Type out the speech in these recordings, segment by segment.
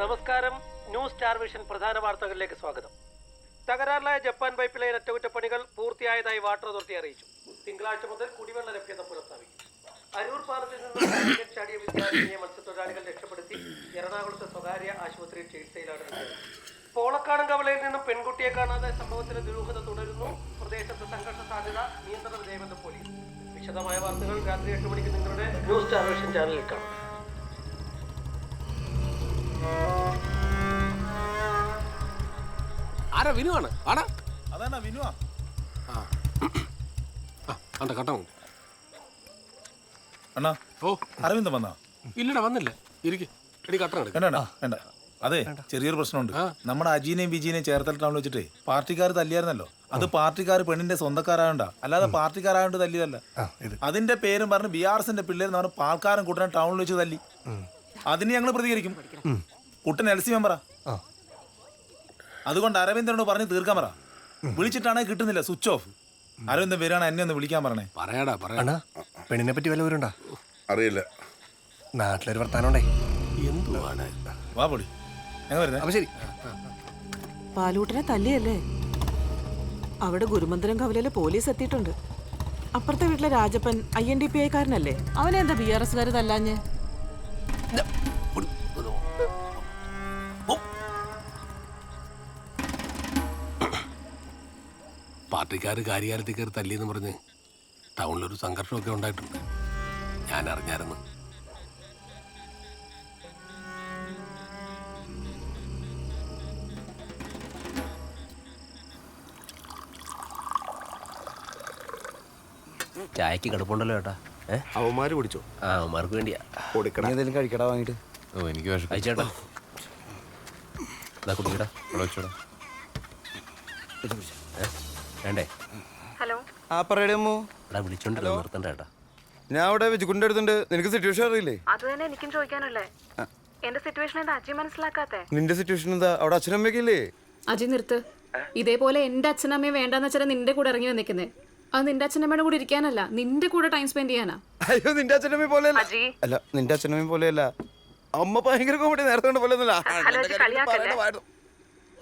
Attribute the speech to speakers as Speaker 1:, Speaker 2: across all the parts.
Speaker 1: നമസ്കാരം. News star vision പ്രധാന വാർത്തകളിലേക്ക് സ്വാഗതം. തകരാറിലായ ജപ്പാൻ പൈപ്പ് ലൈൻ അറ്റകുറ്റപ്പണികൾ പൂർത്തിയായതായി വാട്ടർ അതോറിറ്റി അറിയിച്ചു. തിങ്കളാഴ്ച മുതൽ കുടിവെള്ള ലഭ്യത പുനഃസ്ഥാപിക്കും. അരൂർ പാലത്തിൽ നിന്ന് ചാടിയ വിദ്യാർത്ഥിനിയെ മത്സ്യത്തൊഴിലാളികൾ രക്ഷപ്പെടുത്തി എറണാകുളത്തെ സ്വകാര്യ ആശുപത്രിയിൽ ചികിത്സയിലാണ്. പോളക്കാടൻ കവലയിൽ നിന്നും പെൺകുട്ടിയെ കാണാതെ സംഭവത്തിലെ ദുരൂഹത തുടരുന്നു. പ്രദേശത്ത് സംഘർഷ സാധ്യത, നിയന്ത്രണ വിധേയമെന്ന് പോലീസ്. വിശദമായ വാർത്തകൾ രാത്രി 8 മണിക്ക് നിങ്ങളുടെ ന്യൂസ് സ്റ്റാർ വിഷൻ ചാനലിൽ കാണാം.
Speaker 2: ആരാ വിനുവാണ്? ആടാ
Speaker 3: അതാ വിനുവാ. അണ്ണാ
Speaker 2: ഓ
Speaker 3: അരവിന്ദൻ വന്നാ?
Speaker 2: ഇല്ലടാ വന്നില്ല. ഇരിക്ക് എടി കട്ടൻ എടുക്കാം.
Speaker 3: വേണ്ട അതെ, ചെറിയൊരു പ്രശ്നമുണ്ട്. നമ്മുടെ അജീനെയും വിജീനെയും ചേർത്തല ടൗണിൽ വെച്ചിട്ട് പാർട്ടിക്കാർ തല്ലിയായിരുന്നല്ലോ. അത് പാർട്ടിക്കാർ പെണ്ണിന്റെ സ്വന്തക്കാരായോണ്ടാ, അല്ലാതെ പാർട്ടിക്കാരായോണ്ട് തല്ലിയതല്ല. അതിന്റെ പേരും പറഞ്ഞ് BRSന്റെ പിള്ളേർ നമ്മൾ പാൽക്കാരൻ കുട്ടനെ ടൗണിൽ വെച്ച് തല്ലി. അതിന് ഞങ്ങൾ പ്രതികരിക്കും. കുട്ടൻ LC മെമ്പറാ. അതുകൊണ്ട് അരവിന്ദനോട് പറഞ്ഞ് തീർക്കാൻ പറ. വിളിച്ചിട്ടാണെങ്കിൽ കിട്ടുന്നില്ല, സ്വിച്ച് ഓഫ്. അരവിന്ദൻ വരികയാണ്, എന്നെ ഒന്ന് വിളിക്കാൻ പറഞ്ഞേ.
Speaker 2: പറയാടാ
Speaker 4: അണ്ണാ, പെണ്ണിനെ പറ്റി വല്ല ഊരുണ്ടാ?
Speaker 5: അറിയില്ല.
Speaker 4: നാട്ടിലൊരു വർത്താനോണ്ടേ.
Speaker 2: എന്തുവാണ്?
Speaker 3: വാ പൊടി, എങ്ങനെ വരുന്നേ?
Speaker 4: അപ്പൊ ശരി.
Speaker 6: പാലൂട്ടിനെ തല്ലിയല്ലേ? അവിടെ ഗുരുമന്ദിരം കവലയില് പോലീസ് എത്തിയിട്ടുണ്ട്. അപ്പുറത്തെ വീട്ടിലെ രാജപ്പൻ INDPI കാരനല്ലേ? അവനെന്താ BRSകാര് തല്ലാഞ്ഞ്?
Speaker 2: പാർട്ടിക്കാർ കാര്യകാലത്തിൽ കയറി തല്ലിയെന്ന് പറഞ്ഞ് ടൗണിലൊരു സംഘർഷമൊക്കെ ഉണ്ടായിട്ടുണ്ട്. ഞാൻ അറിഞ്ഞായിരുന്നു.
Speaker 7: ചായക്ക് കിടപ്പുണ്ടല്ലോ ചേട്ടാ.
Speaker 5: അവന്മാര് പിടിച്ചോ?
Speaker 7: ആ അവന്മാർക്ക് വേണ്ടിയാ.
Speaker 4: എന്തെങ്കിലും കഴിക്കടാ വാങ്ങിട്ട്.
Speaker 5: ഓ എനിക്ക്
Speaker 7: അയച്ചേട്ടാ, ഇതാ കുടിക്കടാ. വേണ്ടേ?
Speaker 4: ഹലോ, ആ പറയടമ്മോ.
Speaker 7: എടാ വിളിച്ചോണ്ട് നിർത്തണ്ട ചേട്ടാ.
Speaker 4: ഞാൻ അവിടെ വിജുക്കുന്റെ അടുത്തുണ്ട്. നിനക്ക് സിറ്റുവേഷൻ അറിയില്ലേ?
Speaker 6: അത് തന്നെ എനിക്കും ചോദിക്കാനല്ലേ. എന്റെ സിറ്റുവേഷൻ എന്താ അജി മനസ്സിലാക്കാത്തെ?
Speaker 4: നിന്റെ സിറ്റുവേഷൻ എന്താ? അവിടെ അച്ഛനമ്മയൊക്കെ ഇല്ലേ?
Speaker 8: അജി നിർത്ത്. ഇതേപോലെ എന്റെ അച്ഛനമ്മയെ വേണ്ടെന്ന് വെച്ചാൽ നിന്റെ കൂടെ ഇറങ്ങി വന്നിരിക്കുന്നേ. അത് നിന്റെ അച്ഛനമ്മയുടെ കൂടെ ഇരിക്കാനല്ല, നിന്റെ കൂടെ ടൈം സ്പെൻഡ് ചെയ്യാനാ.
Speaker 4: അയ്യോ, നിന്റെ അച്ഛനമ്മയെ പോലെയല്ല. അല്ല, നിന്റെ അച്ഛനമ്മയെ പോലെയല്ല. അമ്മ ഭയങ്കര കോമഡി. നേരത്തെ കൊണ്ട് പോലെയൊന്നുമില്ല.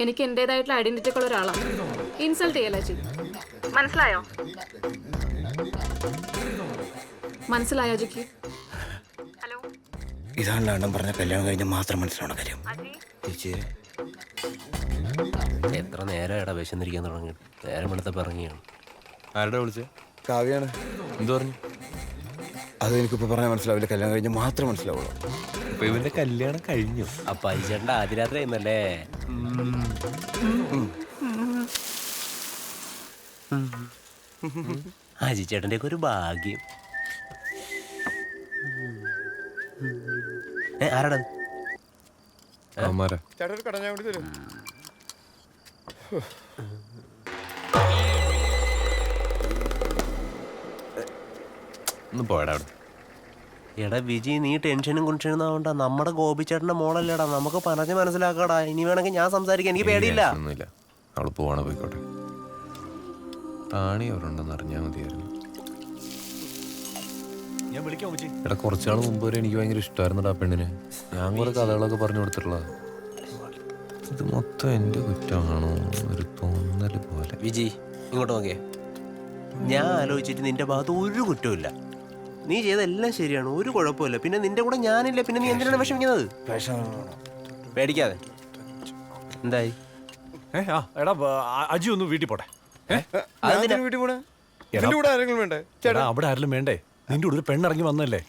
Speaker 8: എനിക്ക് എന്റേതായിട്ടുള്ള ഐഡന്റിറ്റി ഉള്ള ഒരാളാണ്. ഇൻസൾട്ട് ചെയ്യല അജി.
Speaker 6: മനസ്സിലായോ?
Speaker 8: മനസ്സിലായോ അജിക്ക്?
Speaker 4: ഇതാണല്ലോ അണ്ണൻ പറഞ്ഞ കല്യാണം കഴിഞ്ഞാൽ മാത്രം മനസ്സിലാവണ കാര്യം.
Speaker 7: എത്ര നേരം എടാ വിശന്നിരിക്കാൻ തുടങ്ങി. നേരം വെളുത്തപ്പോൾ ഇറങ്ങിയാണ്.
Speaker 5: ആരുടെ വിളിച്ചേ?
Speaker 4: കാവ്യാണ്.
Speaker 5: എന്തു പറഞ്ഞു?
Speaker 4: അത് എനിക്കിപ്പോ പറഞ്ഞാൽ മനസ്സിലാവില്ല. കല്യാണം കഴിഞ്ഞാൽ മാത്രം മനസ്സിലാവുള്ളൂ.
Speaker 5: അപ്പൊ ഇവന്റെ കല്യാണം കഴിഞ്ഞു.
Speaker 7: അപ്പൊ അയച്ചേട്ട ആദ്യ രാത്രി ആയിരുന്നല്ലേ? അജി ചേട്ടൻ്റെ ഒക്കെ ഒരു ഭാഗ്യം. ആരാടാ?
Speaker 5: അവന്മാരാ.
Speaker 4: ചേട്ടാ ഒരു കട ഞാൻ വേണ്ടി തരും.
Speaker 5: ഒന്ന് പോയടാ അവിടെ.
Speaker 7: എടാ വിജി, നീ ടെൻഷനും കുൻഷനും ആവണ്ട. നമ്മുടെ ഗോപിച്ചേട്ടന്റെ മോളല്ലേടാ, നമുക്ക് പറഞ്ഞ് മനസ്സിലാക്കാടാ. ഇനി വേണമെങ്കിൽ ഞാൻ സംസാരിക്കാൻ, എനിക്ക് പേടിയില്ല.
Speaker 5: ഒന്നുമില്ല, അവള് പോവാണ പോയിക്കോട്ടെ. റാണി അവരുണ്ടെന്ന് അറിഞ്ഞാൽ മതിയായിരുന്നു. എടാ കുറച്ചാൾ മുമ്പ് വരെ എനിക്ക് ഭയങ്കര ഇഷ്ടമായിരുന്നടാ പെണ്ണിനെ. ഞാൻ കുറെ കഥകളൊക്കെ പറഞ്ഞു കൊടുത്തിട്ടുള്ള. ഇത് മൊത്തം എന്റെ കുറ്റമാണോ ഒരു തോന്നല് പോലെ.
Speaker 7: വിജി ഇങ്ങോട്ട് നോക്കിയേ. ഞാൻ ആലോചിച്ചിട്ട് നിന്റെ ഭാഗത്ത് ഒരു കുറ്റമില്ല. നീ ചെയ്തെല്ലാം ശരിയാണ്, ഒരു കുഴപ്പമില്ല. പിന്നെ നിന്റെ കൂടെ ഞാനില്ല, പിന്നെ നീ എന്തിനാണ് വിഷമിക്കുന്നത്? പേടിക്കാതെ. എന്തായി?
Speaker 9: എടാ അജി ഒന്ന് വീട്ടിൽ പോട്ടെ.
Speaker 4: വീട്ടിൽ പോണേ? കൂടെ ആരെങ്കിലും വേണ്ടേ?
Speaker 9: ചേട്ടാ അവിടെ ആരെങ്കിലും വേണ്ടേ? നിന്റെ കൂടെ ഒരു പെണ്ണിറങ്ങി വന്നല്ലേ?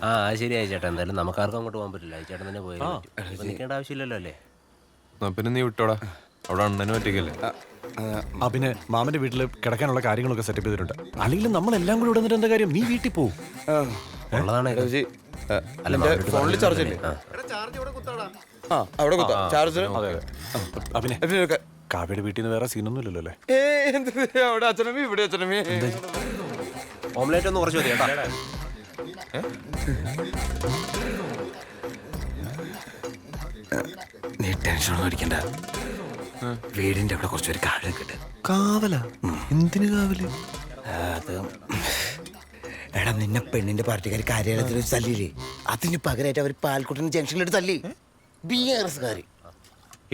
Speaker 7: ആ ശരിയായി ചേട്ടാ. എന്തായാലും നമുക്കാർക്കും അങ്ങോട്ട് പോകാൻ പറ്റില്ല. ചേട്ടൻ തന്നെ പോയി നിൽക്കേണ്ട ആവശ്യമില്ലല്ലോ അല്ലേ?
Speaker 5: പിന്നെ നീ വിട്ടോടാ, അവിടെ അണ്ണനും ഒറ്റയ്ക്കല്ലേ.
Speaker 9: ആ പിന്നെ മാമന്റെ വീട്ടിൽ കിടക്കാനുള്ള കാര്യങ്ങളൊക്കെ സെറ്റപ്പ് ചെയ്തിട്ടുണ്ട്. അല്ലെങ്കിൽ നമ്മളെല്ലാം കൂടി ഇവിടെ എന്താ കാര്യം? നീ വീട്ടിൽ പോവും.
Speaker 7: ഉള്ളതാണ്.
Speaker 4: ഫോണിൽ ചാർജ് ഇല്ലേ? അവിടെ ചാർജ്.
Speaker 9: പിന്നെ കാവ്യയുടെ വീട്ടിൽ നിന്ന് വേറെ സീനൊന്നും ഇല്ലല്ലോ അല്ലേ?
Speaker 4: അവിടെ അച്ഛനമ്മ, ഇവിടെ അച്ഛനമ്മ.
Speaker 7: ഓംലേറ്റ് ഒന്ന് കുറച്ച് മതി കേട്ടാ.
Speaker 4: നീ ടെൻഷൻ അടിക്കണ്ട. വീടിന്റെ അവിടെ കുറച്ചൊരു കാവൽ കിട്ടും.
Speaker 5: കാവല? എന്തിനു കാവല്?
Speaker 4: അത് എടാ, നിന്നെ പെണ്ണിന്റെ പാർട്ടിക്കാർ കാര്യാലയത്തിൽ വെച്ച് തല്ലിയില്ലേ? അതിന് പകരമായിട്ട് അവർ പാൽക്കുട്ടന് ജംഗ്ഷനിലെടുത്ത് തല്ലി. ബിആർഎസ്കാര്.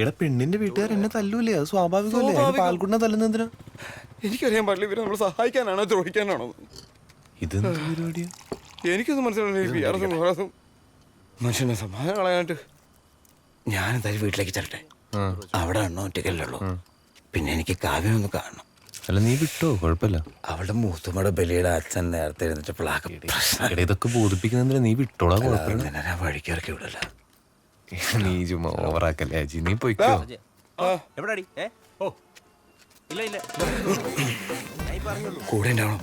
Speaker 5: എടാ പെണ്ണിന്റെ വീട്ടുകാർ എന്നെ തല്ലൂലേ? അത് സ്വാഭാവികമല്ലേ? പാൽക്കുണ്ണ തല്ലുന്ന എന്തിനാ?
Speaker 4: എനിക്കറിയാൻ പാടില്ല ഇവരെ നമ്മൾ സഹായിക്കാനാണോ ദ്രോഹിക്കാനാണോ.
Speaker 5: ഇതെന്ത് പരിപാടിയാ?
Speaker 4: എനിക്കൊന്നും മനസ്സിലായി. മനുഷ്യനെ സമാധാനം കളയാനായിട്ട് ഞാൻ എന്തായാലും വീട്ടിലേക്ക് ചെല്ലട്ടെ. അവിടെ അണ്ണോ ഒറ്റയ്ക്കല്ലുള്ളൂ. പിന്നെ എനിക്ക് കാവ്യമൊന്ന് കാണണം.
Speaker 5: അല്ല നീ വിട്ടോ, കുഴപ്പമില്ല.
Speaker 4: അവളുടെ മൂത്തുമ്മയുടെ ബലിയുടെ അച്ഛൻ നേരത്തെ എഴുന്നിട്ടപ്പോൾ
Speaker 5: എടാ ഇതൊക്കെ ബോധിപ്പിക്കുന്നതിന് നീ വിട്ടോളാ, കുഴപ്പമില്ല.
Speaker 4: വഴിക്ക് ഇറക്കി വിടല.
Speaker 5: നീ ചുമ്മാ ഓവറാക്കല്ലേ അജി, നീ പോയിക്കോ.
Speaker 7: എവിടാടി? ഓ ഇല്ല ഇല്ല, ഞാൻ ഈ പറഞ്ഞുള്ളൂ.
Speaker 4: കൂടെ ഉണ്ടാവണം.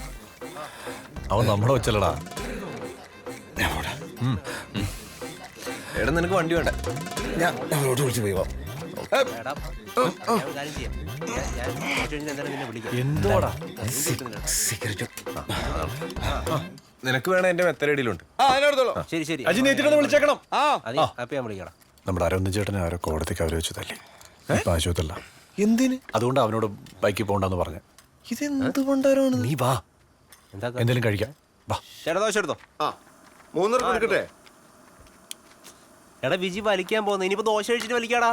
Speaker 9: അവൻ നമ്മുടെ വെച്ചല്ലടാ.
Speaker 4: ഞാൻ പോടാ.
Speaker 5: എടാ നിനക്ക് വണ്ടി വേണ്ട?
Speaker 4: ഞാൻ അവരോട് വിളിച്ച് പോയി പോവാം.
Speaker 7: എടാ, ഞാൻ ഒരു കാര്യം ചെയ്യാം. ഞാൻ കുറച്ച് കഴിഞ്ഞ് എന്തായാലും നിന്നെ വിളിക്കാം.
Speaker 9: എന്തോടാ?
Speaker 4: സിഗരറ്റ്.
Speaker 5: നിനക്ക് വേണം, എന്റെ മെത്തരടിയിലുണ്ട്.
Speaker 7: ശരി ശരി,
Speaker 9: അജി നേറ്റിട്ട് വിളിച്ചേക്കണം.
Speaker 7: അതെ അപ്പൊ ഞാൻ വിളിക്കണം.
Speaker 9: നമ്മുടെ അരവിന്ദൻ ചേട്ടനെ ആരോ കോടതിക്ക് അവരെ വെച്ച് തല്ലി. ഇപ്പൊ ആശുപത്രിയല്ല.
Speaker 5: എന്തിന്?
Speaker 9: അതുകൊണ്ട് അവനോട് ബൈക്കിൽ പോകണ്ടെന്ന് പറഞ്ഞു.
Speaker 5: ഇതെന്ത് കൊണ്ടാരാണ്?
Speaker 9: നീ വാ,
Speaker 7: എന്താ
Speaker 9: എന്തെങ്കിലും കഴിക്കാം. വാ.
Speaker 7: ചേട്ടാ ദോശ എടുത്തോ.
Speaker 4: 3 കൊടുക്കട്ടെ?
Speaker 7: എടാ വിജി വലിക്കാൻ പോകുന്നത്, ഇനിയിപ്പോ ദോശ കഴിച്ചിട്ട് വലിക്കാടാ.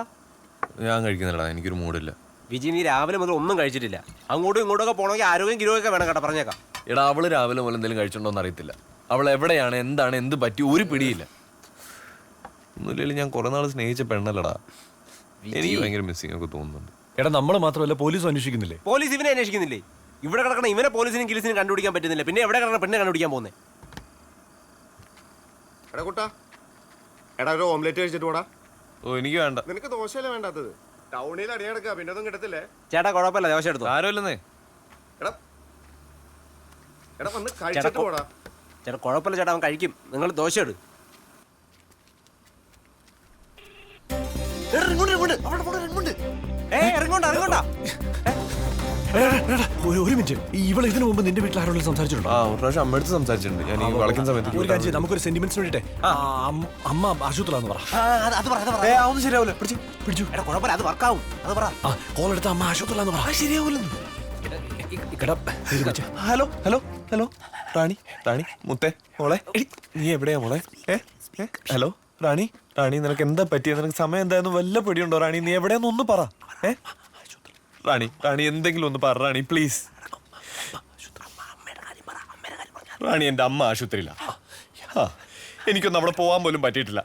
Speaker 5: ഞാൻ കഴിക്കുന്നില്ലടാ, എനിക്കൊരു മൂഡില്ല.
Speaker 7: വിജി നീ രാവിലെ മുതൽ ഒന്നും കഴിച്ചിട്ടില്ല. അങ്ങോട്ടും ഇങ്ങോട്ടും ഒക്കെ പോകണമെങ്കിൽ ആരോഗ്യം കിലോയൊക്കെ വേണം കേട്ടോ, പറഞ്ഞേക്കാം.
Speaker 5: എടാ അവള് രാവിലെ മുതൽ എന്തെങ്കിലും കഴിച്ചിട്ടുണ്ടോന്ന് അറിയത്തില്ല. അവൾ എവിടെയാണ്, എന്താണ്, എന്ത് പറ്റി ഒരു പിടിയില്ല. ഒന്നുമില്ലെങ്കിൽ ഞാൻ കുറെ നാൾ സ്നേഹിച്ച പെണ്ണല്ലടാ. എനിക്ക് ഭയങ്കര മിസ്സിംഗ് ഒക്കെ തോന്നുന്നുണ്ട്.
Speaker 9: എടാ നമ്മൾ മാത്രമല്ല, പോലീസ് അന്വേഷിക്കുന്നില്ലേ?
Speaker 7: പോലീസ് ഇവനെ അന്വേഷിക്കുന്നില്ലേ? ഇവിടെ കിടക്കണ ഇവനെ പോലീസിനും കിലീസിനും കണ്ടുപിടിക്കാൻ പറ്റുന്നില്ല, പിന്നെ എവിടെ കിടക്കണ പെണ്ണെ കണ്ടുപിടിക്കാൻ പോകുന്നേ?
Speaker 4: എടാ കുട്ടാ, എടാ ഒരു ഓംലെറ്റ് കഴിച്ചിട്ട് പോടാ.
Speaker 5: ഓ എനിക്ക് വേണ്ട.
Speaker 4: നിനക്ക് ദോശയല്ലേ വേണ്ടാത്തത്? ടൗണിൽ അടിയടക്കുക, പിന്നെ ഒന്നും കിട്ടത്തില്ലേ.
Speaker 7: ചേട്ടാ കുഴപ്പമില്ല, ദോശ എടുത്തോ.
Speaker 5: ആരോല്ലെന്നേ.
Speaker 4: എടാ എടാ വന്ന് കഴിച്ചിട്ട് പോടാ.
Speaker 7: ചേട്ടാ കുഴപ്പമില്ല ചേട്ടാ, അവൻ കഴിക്കും. നിങ്ങൾ ദോശ എടു. ഇറങ്ങോണ്ട ഇറങ്ങോണ്ട.
Speaker 9: ഒരു മിനിറ്റ്, ഇവളെ ഇതിനു മുമ്പ് നിന്റെ വീട്ടിൽ ആരോടും സംസാരിച്ചിട്ടുണ്ടോ?
Speaker 5: ആ ഒരു പ്രാവശ്യം അമ്മ അടുത്ത് സംസാരിച്ചിട്ടുണ്ട്. ഞാൻ ഈ വളക്കുന്ന സമയത്ത്.
Speaker 9: ഒരു കാര്യം ചെയ്യ്, നമുക്കൊരു സെന്റിമെന്റ്സിന് വേണ്ടിട്ടെ അമ്മ ആശുപത്രിയിലാന്ന് പറ.
Speaker 5: അതൊന്നും ശരിയാവില്ല.
Speaker 9: പിടിച്ചു.
Speaker 7: എടാ കുഴപ്പമില്ല, അത് വർക്കാവും. അത് പറ.
Speaker 9: കോൾ എടുത്ത അമ്മ ആശുപത്രിയിലാന്ന് പറ.
Speaker 5: ശരിയാവില്ലെന്ന്.
Speaker 9: ഹലോ
Speaker 5: ഹലോ ഹലോ റാണി, റാണി മുത്തേ മോളെ, നീ എവിടെയാ മോളെ? ഹലോ റാണി, റാണി നിനക്ക് എന്താ പറ്റിയത്? നിനക്ക് സമയം എന്തായിരുന്നു? വല്ല പേടിയുണ്ടോ റാണി? നീ എവിടെയാന്ന് ഒന്ന് പറ. റാണി, റാണി എന്തെങ്കിലും ഒന്ന് പറ റാണി പ്ലീസ്. റാണി എന്റെ അമ്മ ആശുപത്രിയില്ല. എനിക്കൊന്നും അവിടെ പോവാൻ പോലും പറ്റിയിട്ടില്ല.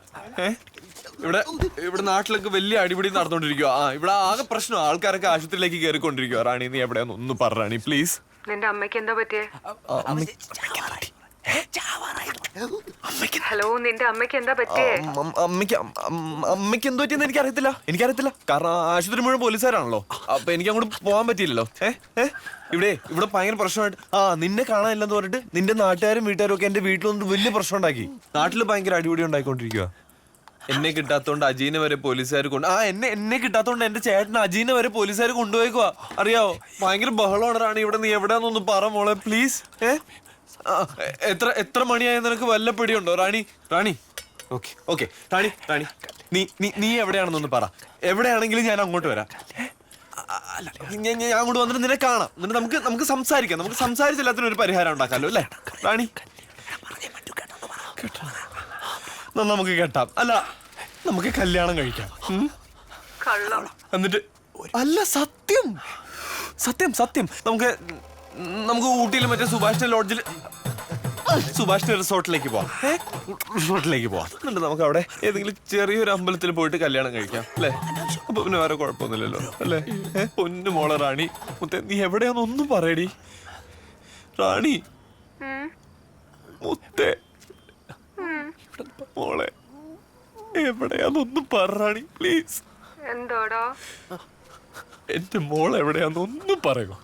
Speaker 5: ഇവിടെ നാട്ടിലൊക്കെ വലിയ അടിപിടി നടന്നുകൊണ്ടിരിക്കുക. ഇവിടെ ആകെ പ്രശ്നം, ആൾക്കാരൊക്കെ ആശുപത്രിയിലേക്ക് കയറിക്കൊണ്ടിരിക്കുക. റാണി നീ എവിടെയാന്ന് ഒന്ന് പറ റാണി പ്ലീസ്.
Speaker 6: നിന്റെ അമ്മയ്ക്ക് എന്താ പറ്റിയേ? ഹലോ, നിന്റെ അമ്മയ്ക്ക് എന്താ പറ്റിയേ?
Speaker 5: അമ്മയ്ക്ക് എന്തോ പറ്റിയെന്ന് എനിക്കറിയത്തില്ല. കാരണം ആശുപത്രി മുഴുവൻ പോലീസുകാരാണല്ലോ. അപ്പൊ എനിക്ക് അങ്ങോട്ട് പോകാൻ പറ്റിയില്ലല്ലോ. ഇവിടെ ഭയങ്കര പ്രശ്നമായിട്ട് നിന്നെ കാണാനില്ലെന്ന് പറഞ്ഞിട്ട് നിന്റെ നാട്ടുകാരും വീട്ടുകാരും ഒക്കെ എന്റെ വീട്ടിൽ വന്നിട്ട് വലിയ പ്രശ്നം ഉണ്ടാക്കി. നാട്ടിൽ ഭയങ്കര അടിപിടി ഉണ്ടായിക്കൊണ്ടിരിക്കുക. എന്നെ കിട്ടാത്തോണ്ട് അജീനെ വരെ പോലീസുകാർ എന്നെ കിട്ടാത്തോണ്ട് എന്റെ ചേട്ടൻ അജീനെ വരെ പോലീസുകാർ കൊണ്ടുപോയിക്കുവാ. അറിയാവോ? ഭയങ്കര ബഹളമാണ് റാണി ഇവിടെ. നീ എവിടെയാന്നൊന്ന് പറ മോളെ പ്ലീസ്. എത്ര മണിയായെന്ന് നിനക്ക് വല്ല പിടിയുണ്ടോ റാണി? റാണി ഓക്കെ റാണി, നീ എവിടെയാണെന്നൊന്ന് പറ. എവിടെയാണെങ്കിലും ഞാൻ അങ്ങോട്ട് വരാം. ഞാൻ അങ്ങോട്ട് വന്നിട്ട് നിന്നെ കാണാം. എന്നിട്ട് നമുക്ക് സംസാരിക്കാം. നമുക്ക് സംസാരിച്ച് എല്ലാത്തിനും ഒരു പരിഹാരം ഉണ്ടാക്കാമല്ലോ അല്ലേ റാണി? നമുക്ക് കേട്ടാം. അല്ല നമുക്ക് കല്യാണം കഴിക്കാം. എന്നിട്ട് അല്ല സത്യം സത്യം സത്യം നമുക്ക് ഊട്ടിയിൽ മറ്റേ സുഭാഷിന്റെ റിസോർട്ടിലേക്ക് പോവാം. എന്നിട്ട് നമുക്ക് അവിടെ ഏതെങ്കിലും ചെറിയൊരു അമ്പലത്തിൽ പോയിട്ട് കല്യാണം കഴിക്കാം അല്ലേ? അപ്പൊ പിന്നെ വേറെ കുഴപ്പമൊന്നുമില്ലല്ലോ അല്ലേ? പൊന്നു മോളെ റാണി മുത്തേ, നീ എവിടെയാന്നൊന്നും പറയടി റാണി മുത്തേ. മോളെ എവിടെയാന്നൊന്നും പറ പ്ലീസ്.
Speaker 6: എന്തോടാ?
Speaker 5: എന്റെ മോൾ എവിടെയാന്നൊന്നും പറയുമോ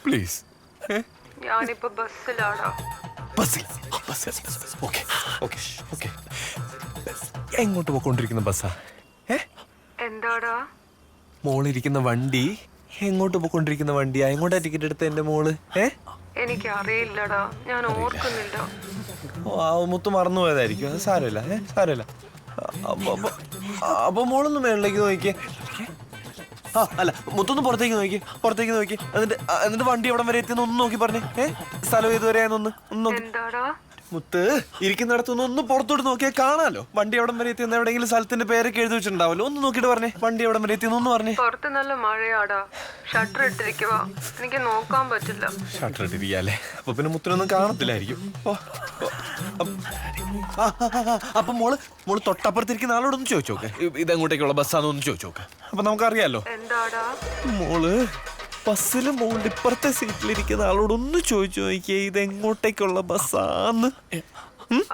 Speaker 5: പ്ലീസ്?
Speaker 6: ഞാനിപ്പോ ബസ്സിലാടാ.
Speaker 5: എങ്ങോട്ട് പോയിക്കൊണ്ടിരിക്കുന്ന ബസ്സാ?
Speaker 6: എന്താടാ?
Speaker 5: മോളിരിക്കുന്ന വണ്ടി എങ്ങോട്ട് പോയിക്കൊണ്ടിരിക്കുന്ന വണ്ടിയാ? എങ്ങോട്ടാ ടിക്കറ്റ് എടുത്ത എന്റെ മോള്?
Speaker 6: എനിക്ക് അറിയില്ലടാ, ഞാൻ ഓർക്കുന്നില്ല.
Speaker 5: മുത്ത് മറന്നു പോയതായിരിക്കും. അത് സാരമില്ല, സാരമില്ല. അപ്പൊ മോളൊന്ന് മേളിലേക്ക് നോക്കിയേ. അല്ല മുത്തൊന്ന് പുറത്തേക്ക് നോക്കി. എന്നിട്ട് വണ്ടി എവിടം വരെ എത്തിയെന്ന് ഒന്ന് നോക്കി പറഞ്ഞേ. സ്ഥലം ഏതുവരെയാന്നൊന്ന് നോക്കി.
Speaker 6: എന്താടാ?
Speaker 5: മുത്ത് ഇരിക്കുന്നിടത്തുനിന്ന് ഒന്ന് പുറത്തോട്ട് നോക്കിയാൽ കാണാലോ വണ്ടി എവിടം വരെ എത്തിയെന്ന് എവിടെയെങ്കിലും സ്ഥലത്തിന്റെ പേരൊക്കെ എഴുതി വെച്ചിട്ടുണ്ടാവല്ലോ ഒന്ന് നോക്കിയിട്ട് പറഞ്ഞേ വണ്ടി എവിടം വരെ എത്തിയെന്ന് ഒന്ന് പറഞ്ഞേ
Speaker 6: പുറത്ത് നല്ല മഴയാടാ ഷട്ടർ ഇട്ടിരിക്കുവാ എനിക്ക് നോക്കാൻ പറ്റില്ല
Speaker 5: ഷട്ടർ ഇട്ടിരിക്കല്ലേ അപ്പൊ പിന്നെ മുത്തിനൊന്നും കാണത്തില്ലായിരിക്കും അപ്പൊ മോള് തൊട്ടപ്പുറത്തിരിക്കുന്ന ആളോടൊന്ന് ചോദിച്ചു നോക്കെ ഇതെങ്ങോട്ടേക്കുള്ള ബസ്സാന്നൊന്ന് ചോദിച്ചു നോക്കെ അപ്പൊ നമുക്കറിയാലോ
Speaker 6: എന്താടാ
Speaker 5: മോള് ബസ്സിൽ മോളുടെ ഇപ്പുറത്തെ സീറ്റിലിരിക്കുന്ന ആളോടൊന്ന് ചോദിച്ചു നോക്കിയേ ഇതെങ്ങോട്ടേക്കുള്ള ബസ്സാന്ന്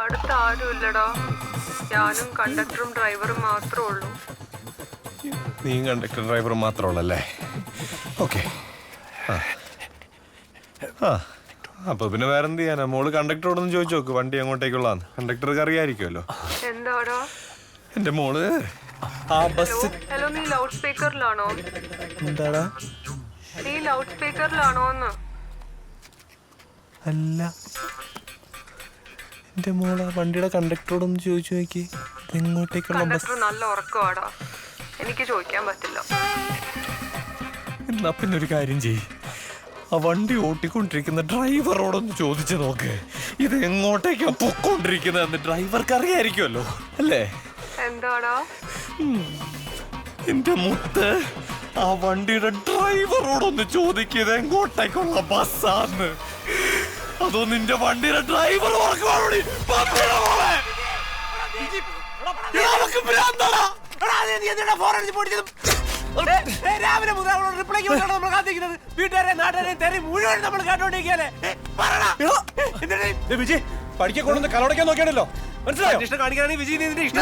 Speaker 6: അടുത്ത ആരുമില്ലടാ ഞാനും കണ്ടക്ടറും ഡ്രൈവറും മാത്രമേ ഉള്ളൂ
Speaker 5: നീ കണ്ടക്ടർ ഡ്രൈവർ മാത്രമുള്ളല്ലേ ഓക്കെ അപ്പൊ പിന്നെ വേറെന്ത് ചെയ്യാനാ മോള് കണ്ടക്ടറോടൊന്ന് ചോദിച്ചു നോക്ക് വണ്ടി എങ്ങോട്ടേക്കുള്ളാന്ന് കണ്ടക്ടർക്ക് അറിയായിരിക്കുമല്ലോ
Speaker 6: എന്താടാ
Speaker 5: എന്റെ മോള് ആ ബസ്
Speaker 6: ഹലോ നീ ലൗഡ് സ്പീക്കറിലാണോ
Speaker 5: എന്താടാ
Speaker 6: നീ ലൗഡ് സ്പീക്കറിലാണോന്ന്
Speaker 5: അല്ല എന്റെ മോള് വണ്ടിയുടെ കണ്ടക്ടറോടൊന്ന് ചോദിച്ചു നോക്കി എങ്ങോട്ടേക്കുള്ള ബസ്
Speaker 6: കണ്ടക്ടർ നല്ല ഉറക്കമാടാ എനിക്ക് ചോദിക്കാൻ പറ്റില്ല
Speaker 5: എന്നാ പിന്നെ ഒരു കാര്യം ചെയ്യ് ആ വണ്ടി ഓട്ടിക്കൊണ്ടിരിക്കുന്ന ഡ്രൈവറോടൊന്ന് ചോദിച്ചു നോക്ക് ഇത് എങ്ങോട്ടേക്കാ പൊക്കോണ്ടിരിക്കുന്നതെന്ന് ഡ്രൈവർക്ക് അറിയായിരിക്കുമല്ലോ അല്ലേ
Speaker 6: എന്താടാ
Speaker 5: എന്റെ മുത്ത് ആ വണ്ടിയുടെ ഡ്രൈവറോടൊന്ന് ചോദിക്കുന്നത് എങ്ങോട്ടേക്കുള്ള ബസ്സാന്ന് അതോ നിന്റെ വണ്ടിയുടെ ഡ്രൈവർ
Speaker 7: രാവിലെ മുതൽ അവളോട് റിപ്ലൈക്ക് വേണ്ടിയാണ് നമ്മൾ കാത്തിരിക്കുന്നത് വീട്ടുകാരെ നാട്ടുകാരെ തെറി മുഴുവൻ നമ്മൾ കേട്ടോണ്ടിരിക്കുകയല്ലേ
Speaker 9: വിജയ് പഠിക്കാൻ കൊണ്ടുവന്ന് കലോടക്കാൻ നോക്കിയാണല്ലോ മനസ്സിലായോ
Speaker 7: ഇഷ്ടം കാണിക്കുകയാണെങ്കിൽ വിജയ് ഇതിന്റെ ഇഷ്ടം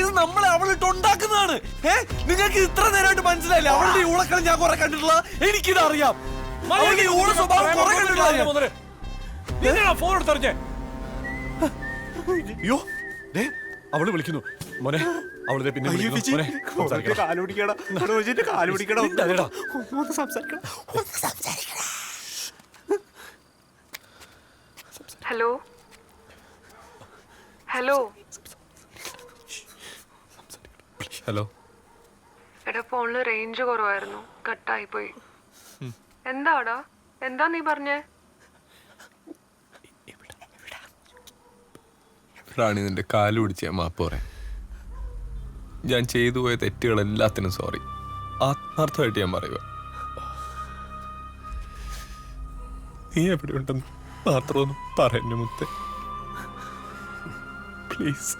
Speaker 5: ഇത് നമ്മളെ അവളിട്ട് ഉണ്ടാക്കുന്നതാണ് നിങ്ങൾക്ക് ഇത്ര നേരമായിട്ട് മനസ്സിലായില്ലേ അവളുടെ ഊളക്കളി ഞാൻ കുറെ കണ്ടിട്ടുള്ള എനിക്കിത് അറിയാം അവളുടെ ഈ ഊള സ്വഭാവം കുറെ കണ്ടിട്ടുള്ള
Speaker 9: ഫോൺ എടുത്തറിഞ്ഞേ അയ്യോ ദേ അവള് വിളിക്കുന്നു മോനെ അവളെ പിന്നെ വിളിക്കുന്നു. മോനെ, സംസാരിക്കണം. ഇണ്ടല്ലേടാ.
Speaker 6: ഹലോ ഹലോ
Speaker 5: ഹലോ
Speaker 6: എടാ ഫോണില് റേഞ്ച് കുറവായിരുന്നു കട്ടായി പോയി എന്താടാ എന്താ നീ പറഞ്ഞേ
Speaker 5: റാണി നിന്റെ കാല് പിടിച്ച് ഞാൻ മാപ്പ് പറയാം ഞാൻ ചെയ്തു പോയ തെറ്റുകൾ എല്ലാത്തിനും സോറി ആത്മാർത്ഥമായിട്ട് ഞാൻ പറയുക നീ എവിടെ ഉണ്ടെന്ന് മാത്രമൊന്നും പറഞ്ഞു മുത്തേ പ്ലീസ്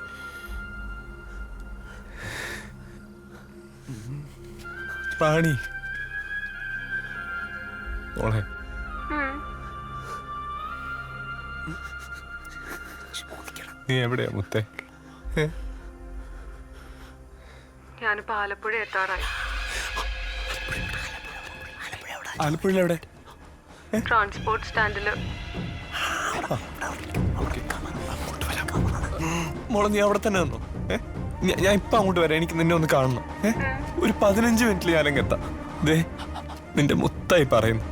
Speaker 5: റാണി മോളെ നീ എവിടെയാ മുത്തേ
Speaker 6: ഞാനിപ്പോ ആലപ്പുഴ എത്താറായി
Speaker 5: ആലപ്പുഴയിൽ എവിടെ
Speaker 6: ട്രാൻസ്പോർട്ട് സ്റ്റാൻഡില്
Speaker 5: മോളെ നീ അവിടെ തന്നെ നിന്നോ ഞാൻ ഇപ്പൊ അങ്ങോട്ട് വരാം എനിക്ക് നിന്നെ ഒന്ന് കാണണം ഒരു 15 മിനിറ്റിൽ ഞാൻ എത്താം ദേ നിന്റെ മുത്തായി പറയുന്നു